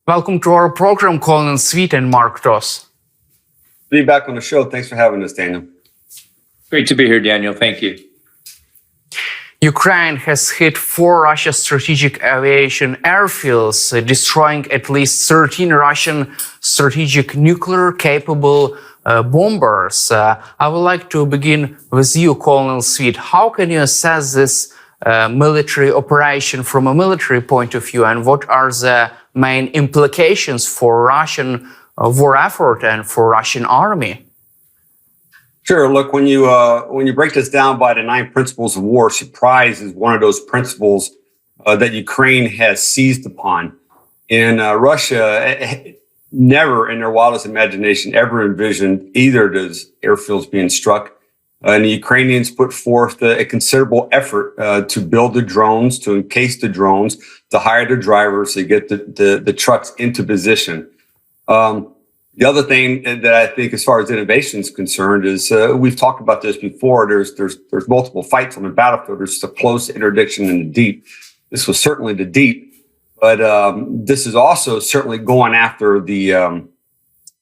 Welcome to our program, Colin Sweet and Mark Toth. Be back on the show. Thanks for having us, Daniel. Great to be here, Daniel. Thank you. Ukraine has hit 4 Russian strategic aviation airfields, destroying at least 13 Russian strategic nuclear-capable bombers. I would like to begin with you, Colonel Sweet. How can you assess this military operation from a military point of view, and what are the main implications for Russian war effort and for Russian army? Sure. Look, when you break this down by the 9 principles of war, surprise is one of those principles that Ukraine has seized upon. And Russia never, in their wildest imagination, ever envisioned either of those airfields being struck. And the Ukrainians put forth a considerable effort to build the drones, to encase the drones, to hire the drivers, to get the trucks into position. The other thing that I think, as far as innovation is concerned, is we've talked about this before. There's multiple fights on the battlefield. There's the close interdiction in the deep. This was certainly the deep, but this is also certainly going after the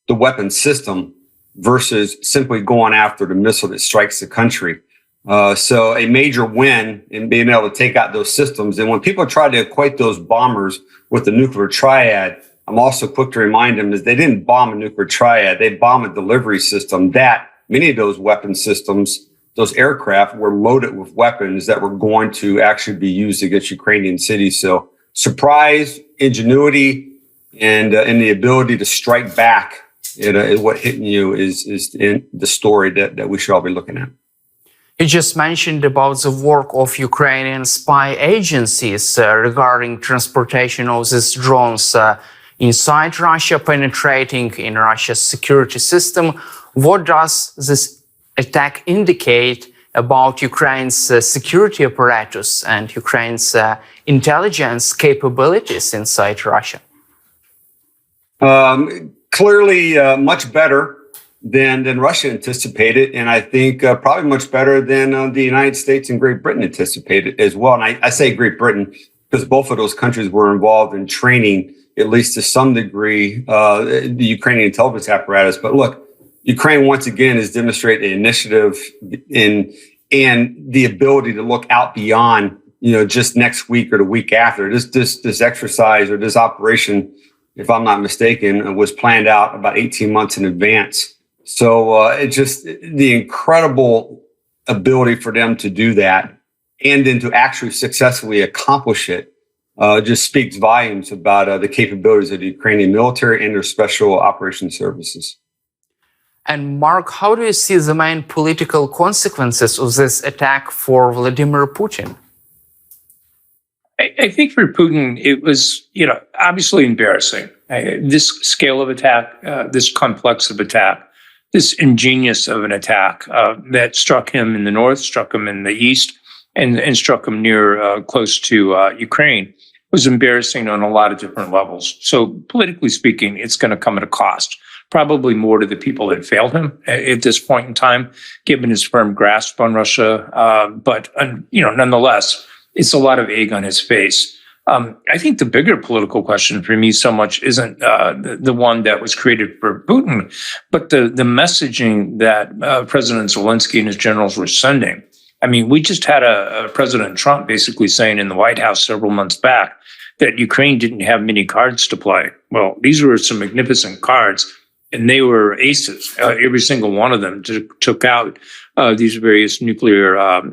weapon system versus simply going after the missile that strikes the country. So a major win in being able to take out those systems. And when people try to equate those bombers with the nuclear triad, I'm also quick to remind them that they didn't bomb a nuclear triad. They bombed a delivery system that many of those weapon systems, those aircraft, were loaded with weapons that were going to actually be used against Ukrainian cities. So surprise, ingenuity, and the ability to strike back is what hitting you is in the story that we should all be looking at. You just mentioned about the work of Ukrainian spy agencies regarding transportation of these drones inside Russia, penetrating in Russia's security system. What does this attack indicate about Ukraine's security apparatus and Ukraine's intelligence capabilities inside Russia? Clearly much better than Russia anticipated, and I think probably much better than the United States and Great Britain anticipated as well. And I say Great Britain because both of those countries were involved in training, at least to some degree, the Ukrainian intelligence apparatus. But look, Ukraine once again has demonstrated initiative and the ability to look out beyond, just next week or the week after. This exercise or this operation, if I'm not mistaken, was planned out about 18 months in advance. So it's just the incredible ability for them to do that and then to actually successfully accomplish it just speaks volumes about the capabilities of the Ukrainian military and their special operations services. And Mark, how do you see the main political consequences of this attack for Vladimir Putin? I think for Putin, it was, obviously embarrassing. This scale of attack, this complex of attack, this ingenious of an attack that struck him in the north, struck him in the east, and struck him near close to Ukraine was embarrassing on a lot of different levels. So politically speaking, it's going to come at a cost, probably more to the people that failed him at this point in time, given his firm grasp on Russia. But nonetheless, it's a lot of egg on his face. I think the bigger political question for me so much isn't the one that was created for Putin, but the messaging that President Zelensky and his generals were sending. I mean, we just had a President Trump basically saying in the White House several months back that Ukraine didn't have many cards to play. Well, these were some magnificent cards, and they were aces. Every single one of them took out these various nuclear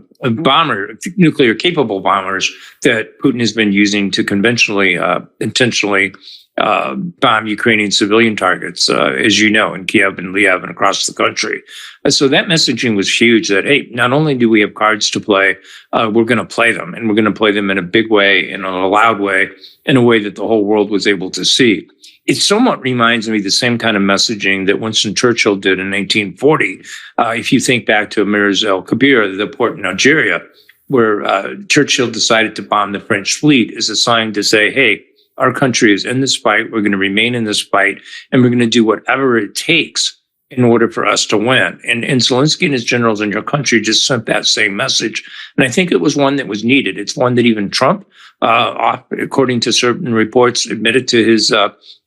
capable bombers that Putin has been using to conventionally, intentionally bomb Ukrainian civilian targets, as you know, in Kiev and Lviv and across the country. So that messaging was huge that, hey, not only do we have cards to play, we're going to play them, and we're going to play them in a big way, in a loud way, in a way that the whole world was able to see. It somewhat reminds me of the same kind of messaging that Winston Churchill did in 1940. If you think back to Amirs El Kabir, the port in Algeria, where Churchill decided to bomb the French fleet as a sign to say, hey, our country is in this fight. We're going to remain in this fight, and we're going to do whatever it takes in order for us to win. And Zelensky and his generals in your country just sent that same message. And I think it was one that was needed. It's one that even Trump, according to certain reports, admitted to his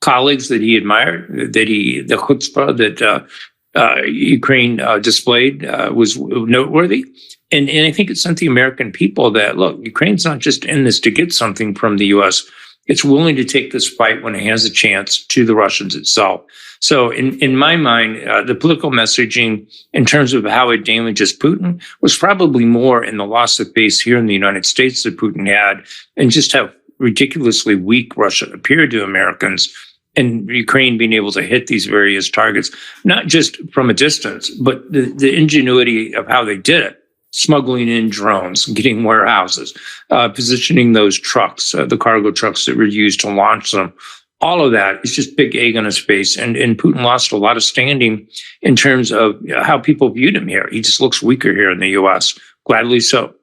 colleagues that he admired, that the chutzpah that Ukraine displayed was noteworthy. And I think it sent the American people that, look, Ukraine's not just in this to get something from the U.S., it's willing to take this fight when it has a chance to the Russians itself. So in my mind, the political messaging in terms of how it damages Putin was probably more in the loss of base here in the United States that Putin had, and just how ridiculously weak Russia appeared to Americans, and Ukraine being able to hit these various targets, not just from a distance, but the ingenuity of how they did it. Smuggling in drones, getting warehouses, positioning those trucks, the cargo trucks that were used to launch them. All of that is just big egg on his face. And Putin lost a lot of standing in terms of how people viewed him here. He just looks weaker here in the U.S. Gladly so.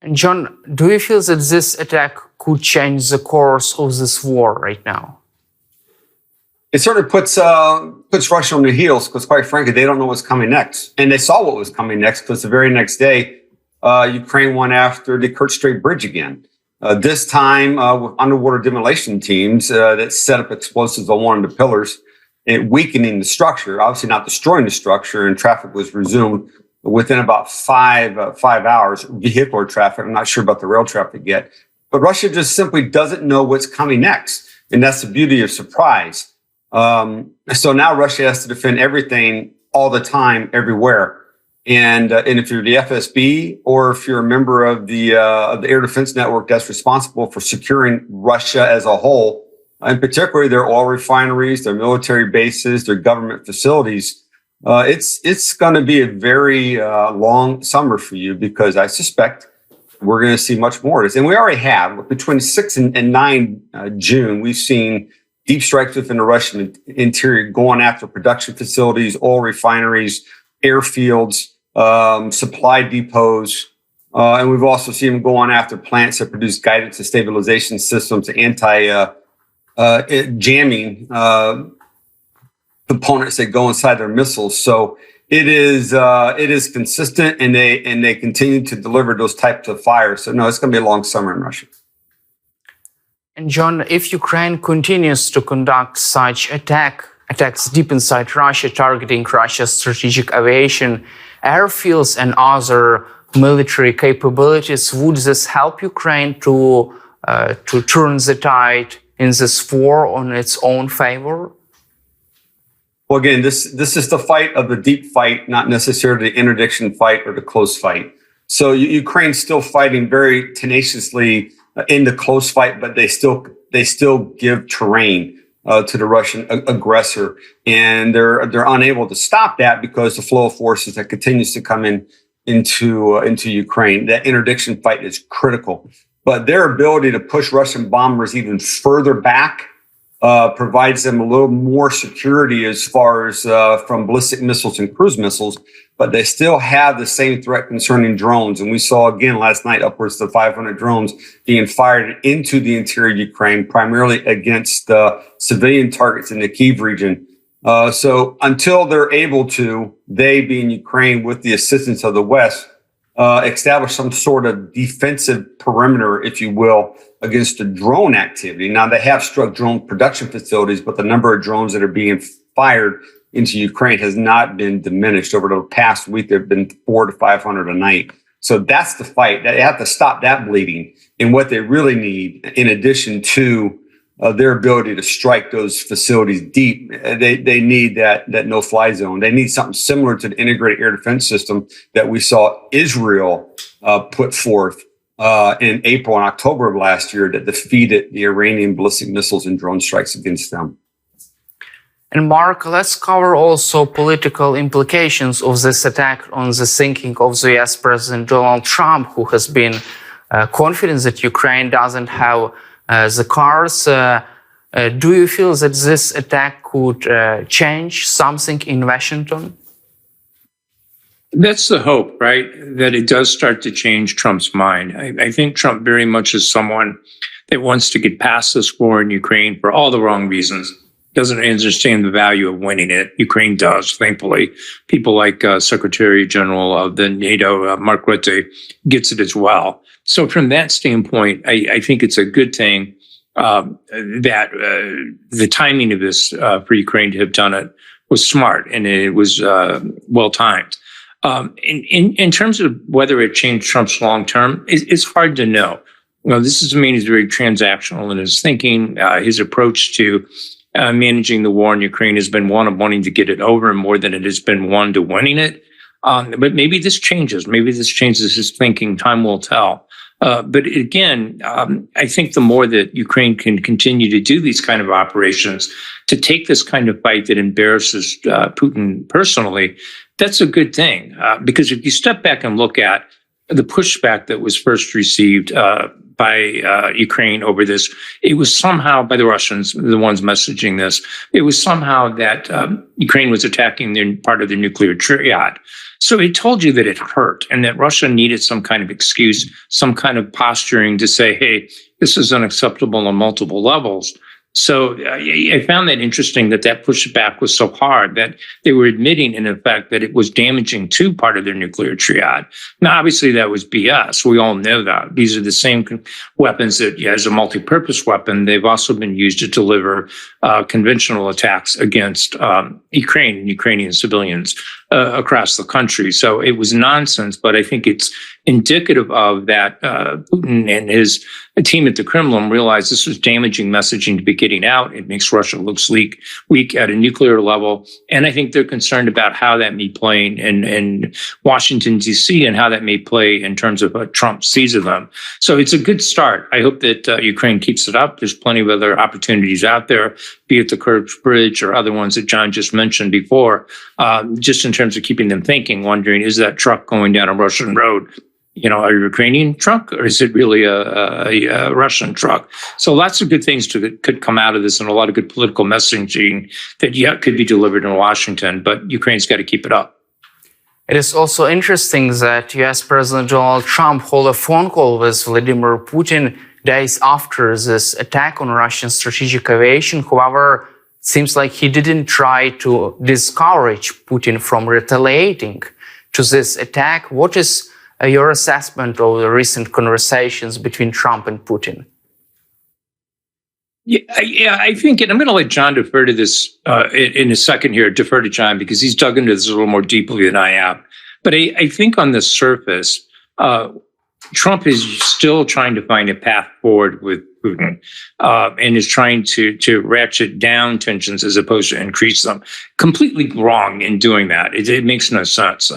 And John, do you feel that this attack could change the course of this war right now? It sort of puts Russia on their heels because, quite frankly, they don't know what's coming next. And they saw what was coming next because the very next day, Ukraine went after the Kerch Strait Bridge again. This time with underwater demolition teams that set up explosives on one of the pillars, and weakening the structure, obviously not destroying the structure, and traffic was resumed within about 5 hours. Vehicular traffic, I'm not sure about the rail traffic yet. But Russia just simply doesn't know what's coming next. And that's the beauty of surprise. So now Russia has to defend everything all the time, everywhere. And if you're the FSB, or if you're a member of the air defense network that's responsible for securing Russia as a whole, and particularly their oil refineries, their military bases, their government facilities, it's going to be a very long summer for you, because I suspect we're going to see much more of this. And we already have. Between 6 and 9 June, we've seen deep strikes within the Russian interior going after production facilities, oil refineries, airfields, supply depots. And we've also seen them go on after plants that produce guidance and stabilization systems, anti-jamming components that go inside their missiles. So it is consistent, and they continue to deliver those types of fires. So no, it's going to be a long summer in Russia. And John, if Ukraine continues to conduct such attacks deep inside Russia, targeting Russia's strategic aviation, airfields, and other military capabilities, would this help Ukraine to turn the tide in this war on its own favor? Well, again, this is the fight of the deep fight, not necessarily the interdiction fight or the close fight. So Ukraine's still fighting very tenaciously in the close fight, but they still give terrain to the Russian aggressor, and they're unable to stop that because the flow of forces that continues to come into Ukraine. That interdiction fight is critical, but their ability to push Russian bombers even further back provides them a little more security as far as from ballistic missiles and cruise missiles, but they still have the same threat concerning drones. And we saw again last night upwards of 500 drones being fired into the interior of Ukraine, primarily against civilian targets in the Kyiv region. So until they're able to, they being Ukraine with the assistance of the West, establish some sort of defensive perimeter, if you will, against the drone activity. Now, they have struck drone production facilities, but the number of drones that are being fired into Ukraine has not been diminished. Over the past week, there have been 400 to 500 a night. So that's the fight. They have to stop that bleeding. And what they really need, in addition to their ability to strike those facilities deep, they need that no-fly zone. They need something similar to the integrated air defense system that we saw Israel put forth in April and October of last year that defeated the Iranian ballistic missiles and drone strikes against them. And Mark, let's cover also political implications of this attack on the thinking of the US President Donald Trump, who has been confident that Ukraine doesn't have the cars. Do you feel that this attack could change something in Washington? That's the hope, right? That it does start to change Trump's mind. I think Trump very much is someone that wants to get past this war in Ukraine for all the wrong reasons. doesn't understand the value of winning it. Ukraine does, thankfully. People like Secretary General of the NATO, Mark Rutte, gets it as well. So from that standpoint, I think it's a good thing that the timing of this for Ukraine to have done it was smart, and it was well timed. In terms of whether it changed Trump's long term, it's hard to know. Well, this is, I mean, he's very transactional in his thinking. His approach to managing the war in Ukraine has been one of wanting to get it over more than it has been one to winning it. But maybe this changes. Maybe this changes his thinking. Time will tell. But again, I think the more that Ukraine can continue to do these kind of operations, to take this kind of fight that embarrasses Putin personally, that's a good thing. Because if you step back and look at the pushback that was first received by Ukraine over this, it was somehow by the Russians, the ones messaging this, it was somehow that Ukraine was attacking their part of the nuclear triad. So it told you that it hurt and that Russia needed some kind of excuse, some kind of posturing to say, hey, this is unacceptable on multiple levels. So I found that interesting that pushback was so hard that they were admitting, in effect, that it was damaging to part of their nuclear triad. Now, obviously, that was BS. We all know that. These are the same weapons that, as a multi-purpose weapon, they've also been used to deliver conventional attacks against Ukraine and Ukrainian civilians across the country. So it was nonsense, but I think it's indicative of that Putin and his team at the Kremlin realized this was damaging messaging to be getting out. It makes Russia look weak at a nuclear level. And I think they're concerned about how that may play in Washington, D.C., and how that may play in terms of what Trump sees of them. So it's a good start. I hope that Ukraine keeps it up. There's plenty of other opportunities out there, be it the Kerch Bridge or other ones that John just mentioned before, just in terms of keeping them thinking, wondering, is that truck going down a Russian road? You know, a Ukrainian truck, or is it really a Russian truck? So lots of good things could come out of this, and a lot of good political messaging that could be delivered in Washington, but Ukraine's got to keep it up. It is also interesting that US President Donald Trump held a phone call with Vladimir Putin days after this attack on Russian strategic aviation. However, it seems like he didn't try to discourage Putin from retaliating to this attack. What is your assessment of the recent conversations between Trump and Putin? Yeah, I think, and I'm going to let John defer to this in a second here, defer to John, because he's dug into this a little more deeply than I have. But I think on the surface, Trump is still trying to find a path forward with Putin and is trying to ratchet down tensions as opposed to increase them. Completely wrong in doing that. It makes no sense.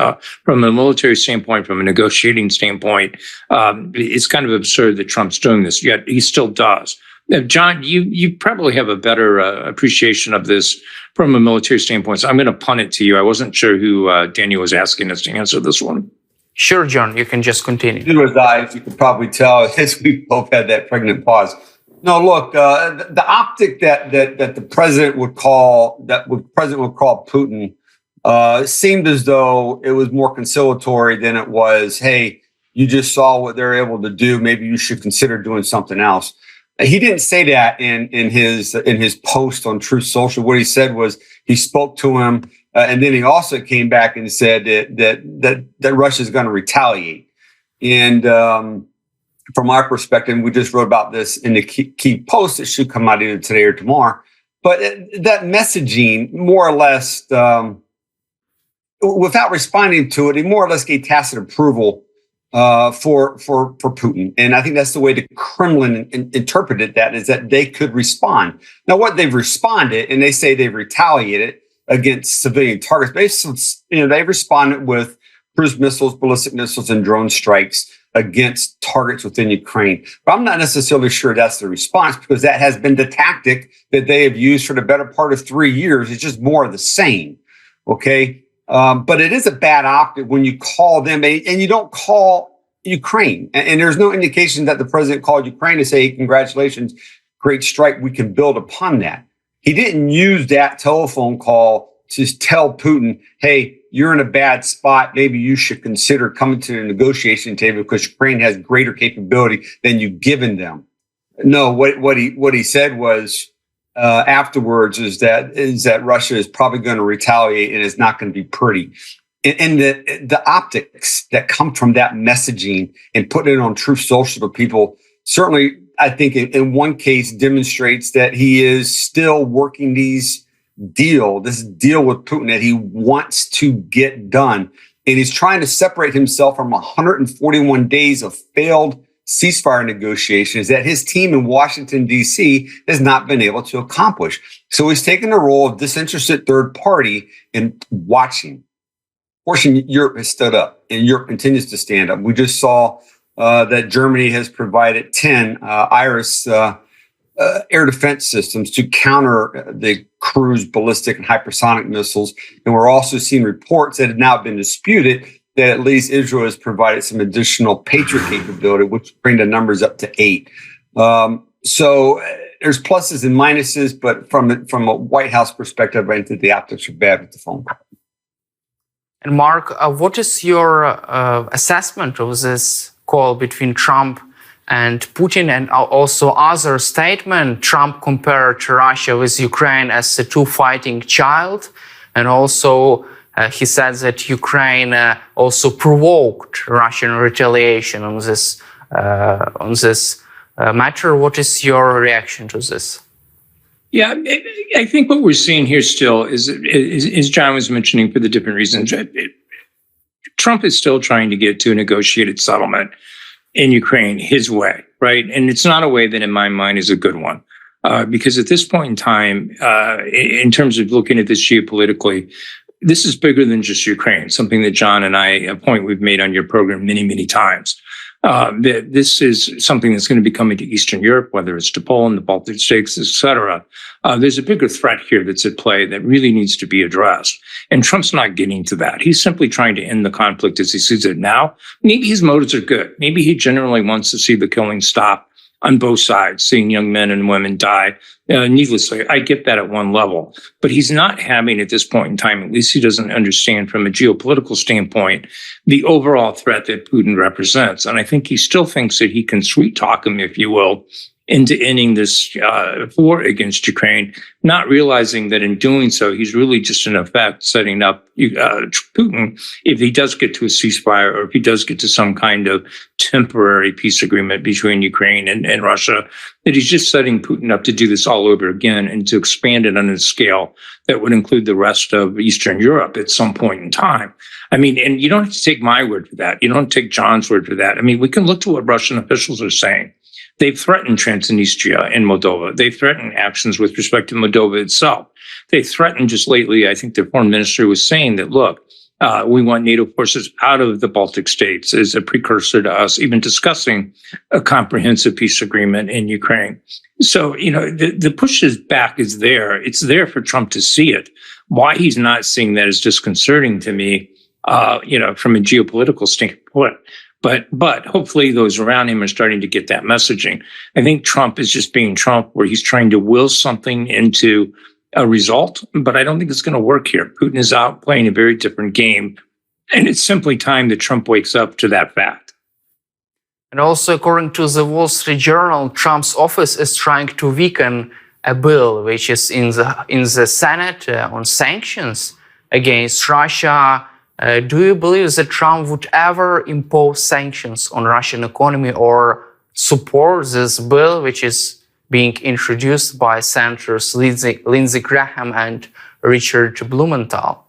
From a military standpoint, from a negotiating standpoint, it's kind of absurd that Trump's doing this, yet he still does. John, you probably have a better appreciation of this from a military standpoint, so I'm going to punt it to you. I wasn't sure who Daniel was asking us to answer this one. Sure, John, you can just continue. Neither was I, as you could probably tell, as we both had that pregnant pause. No, look, the optic that the president would call Putin seemed as though it was more conciliatory than it was, hey, you just saw what they're able to do. Maybe you should consider doing something else. He didn't say that in his post on Truth Social. What he said was he spoke to him. And then he also came back and said that Russia is going to retaliate. And from our perspective, we just wrote about this in the key post that should come out either today or tomorrow. But that messaging, more or less, without responding to it, he more or less gave tacit approval for Putin. And I think that's the way the Kremlin interpreted that, is that they could respond. Now, what they've responded, and they say they've retaliated against civilian targets. Basically, they responded with cruise missiles, ballistic missiles, and drone strikes against targets within Ukraine. But I'm not necessarily sure that's the response, because that has been the tactic that they have used for the better part of 3 years. It's just more of the same. Okay. But it is a bad optic when you call them and you don't call Ukraine. And there's no indication that the president called Ukraine to say, hey, congratulations, great strike. We can build upon that. He didn't use that telephone call to tell Putin, hey, you're in a bad spot. Maybe you should consider coming to the negotiation table because Ukraine has greater capability than you've given them. No, what he said was, afterwards is that Russia is probably going to retaliate, and it's not going to be pretty. And the optics that come from that messaging and putting it on Truth Social to people certainly, I think, in one case demonstrates that he is still working this deal with Putin that he wants to get done. And he's trying to separate himself from 141 days of failed ceasefire negotiations that his team in Washington, D.C. has not been able to accomplish. So he's taken the role of disinterested third party in watching. Fortunately, Europe has stood up, and Europe continues to stand up. We just saw that Germany has provided 10 Iris air defense systems to counter the cruise ballistic and hypersonic missiles. And we're also seeing reports that have now been disputed that at least Israel has provided some additional Patriot capability, which bring the numbers up to 8. So there's pluses and minuses, but from a White House perspective, I think the optics are bad with the phone call. And Mark, what is your assessment of this call between Trump and Putin, and also other statement? Trump compared Russia with Ukraine as a two fighting child, and also he said that Ukraine also provoked Russian retaliation on this matter. What is your reaction to this? Yeah, I think what we're seeing here still is John was mentioning, for the different reasons, Trump is still trying to get to a negotiated settlement in Ukraine his way, right? And it's not a way that in my mind is a good one. Because at this point in time, in terms of looking at this geopolitically, this is bigger than just Ukraine, something that John and I, a point we've made on your program many, many times. That this is something that's going to be coming to Eastern Europe, whether it's to Poland, the Baltic states, et cetera. There's a bigger threat here that's at play that really needs to be addressed. And Trump's not getting to that. He's simply trying to end the conflict as he sees it now. Maybe his motives are good. Maybe he generally wants to see the killing stop on both sides, seeing young men and women die needlessly. I get that at one level, but he's not having at this point in time, at least he doesn't understand from a geopolitical standpoint, the overall threat that Putin represents. And I think he still thinks that he can sweet talk him, if you will, into ending this war against Ukraine, not realizing that in doing so, he's really just in effect setting up Putin, if he does get to a ceasefire or if he does get to some kind of temporary peace agreement between Ukraine and Russia, that he's just setting Putin up to do this all over again and to expand it on a scale that would include the rest of Eastern Europe at some point in time. I mean, and you don't have to take my word for that. You don't take John's word for that. I mean, we can look to what Russian officials are saying. They've threatened Transnistria and Moldova. They've threatened actions with respect to Moldova itself. They threatened just lately, I think the foreign minister was saying that, look, we want NATO forces out of the Baltic states as a precursor to us even discussing a comprehensive peace agreement in Ukraine. So, you know, the push back is there. It's there for Trump to see it. Why he's not seeing that is disconcerting to me, you know, from a geopolitical standpoint. But hopefully those around him are starting to get that messaging. I think Trump is just being Trump, where he's trying to will something into a result, but I don't think it's going to work here. Putin is out playing a very different game, and it's simply time that Trump wakes up to that fact. And also, according to the Wall Street Journal, Trump's office is trying to weaken a bill which is in the Senate on sanctions against Russia. Do you believe that Trump would ever impose sanctions on Russian economy or support this bill, which is being introduced by Senators Lindsey Graham and Richard Blumenthal?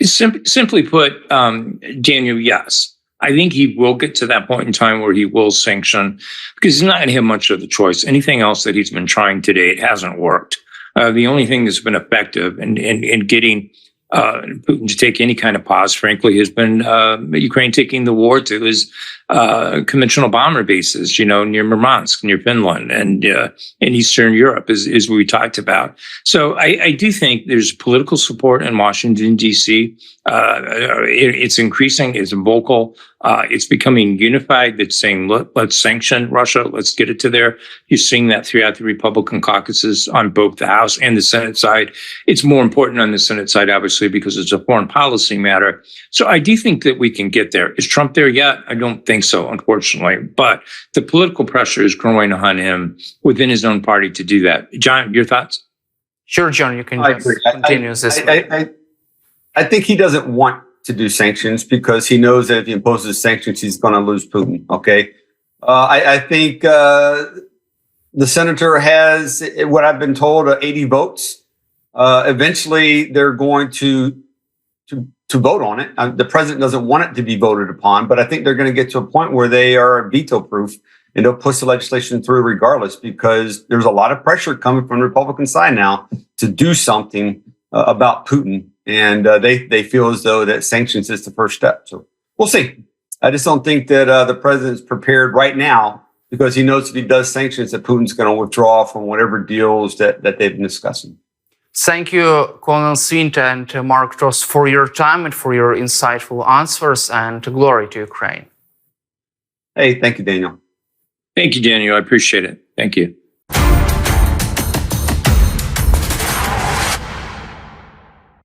Simply put, Daniel, yes. I think he will get to that point in time where he will sanction, because he's not going to have much of the choice. Anything else that he's been trying to date hasn't worked. The only thing that's been effective in getting Putin to take any kind of pause, frankly, has been Ukraine taking the war to his conventional bomber bases, you know, near Murmansk, near Finland, and in Eastern Europe, is what we talked about. So I do think there's political support in Washington, D.C. It's increasing, it's vocal. It's becoming unified. That's saying, let's sanction Russia. Let's get it to there. You're seeing that throughout the Republican caucuses on both the House and the Senate side. It's more important on the Senate side, obviously, because it's a foreign policy matter. So I do think that we can get there. Is Trump there yet? I don't think think so, unfortunately. But the political pressure is growing on him within his own party to do that. John, your thoughts? Sure, John, you can I just agree. continue this. I think he doesn't want to do sanctions because he knows that if he imposes sanctions, he's going to lose Putin. Okay. I think the senator has, what I've been told, 80 votes. Eventually, they're going to vote on it. The president doesn't want it to be voted upon, but I think they're going to get to a point where they are veto-proof and they'll push the legislation through regardless, because there's a lot of pressure coming from the Republican side now to do something about Putin, and they feel as though that sanctions is the first step. So we'll see. I just don't think that the president's prepared right now, because he knows if he does sanctions that Putin's going to withdraw from whatever deals that they've been discussing. Thank you, Colonel Swint and Mark Toth, for your time and for your insightful answers, and glory to Ukraine. Hey, thank you, Daniel. Thank you, Daniel. I appreciate it. Thank you.